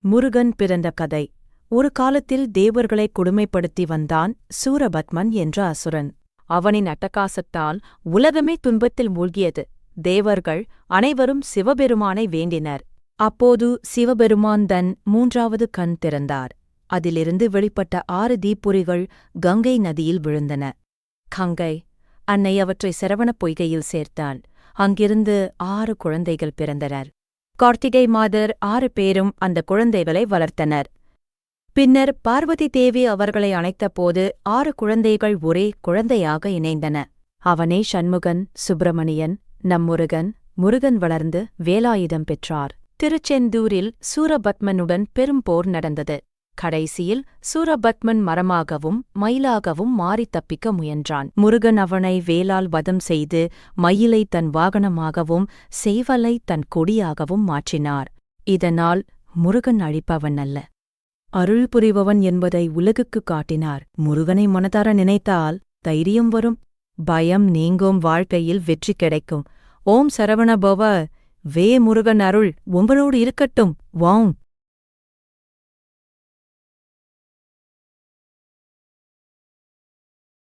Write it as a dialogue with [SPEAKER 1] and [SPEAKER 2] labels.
[SPEAKER 1] முருகன் பிறந்த கதை. ஒரு காலத்தில் தேவர்களை கொடுமைப்படுத்தி வந்தான் சூரபத்மன் என்ற அசுரன். அவனின் அட்டகாசத்தால் உலகமே துன்பத்தில் மூழ்கியது. தேவர்கள் அனைவரும் சிவபெருமானை வேண்டினர். அப்போது சிவபெருமான் தன் 3வது கண் திறந்தார். அதிலிருந்து வெளிப்பட்ட 6 தீப்பொறிகள் கங்கை நதியில் விழுந்தன. கங்கை அன்னை அவற்றை சரவணப் பொய்கையில் சேர்த்தாள். அங்கிருந்து 6 குழந்தைகள் பிறந்தனர். கார்த்திகை மாதர் 6 பேரும் அந்த குழந்தைகளை வளர்த்தனர். பின்னர் பார்வதி தேவி அவர்களை அணைத்தபோது 6 குழந்தைகள் ஒரே குழந்தையாக இணைந்தன. அவனே சண்முகன், சுப்பிரமணியன், நம் முருகன். முருகன் வளர்ந்து வேலாயுதம் பெற்றார். திருச்செந்தூரில் சூரபத்மனுடன் பெரும் போர் நடந்தது. கடைசியில் சூரபத்மன் மரமாகவும் மயிலாகவும் மாறித் தப்பிக்க முயன்றான். முருகன் அவனை வேலால் வதம் செய்து மயிலை தன் வாகனமாகவும் சேவலை தன் கொடியாகவும் மாற்றினார். இதனால் முருகன் அழிப்பவன் அல்ல, அருள் புரிபவன் என்பதை உலகுக்குக் காட்டினார். முருகனை மனதார நினைத்தால் தைரியம் வரும், பயம் நீங்கும், வாழ்க்கையில் வெற்றி கிடைக்கும். ஓம் சரவண பவ. வே முருகன் அருள் உங்களோடு இருக்கட்டும். வாம்.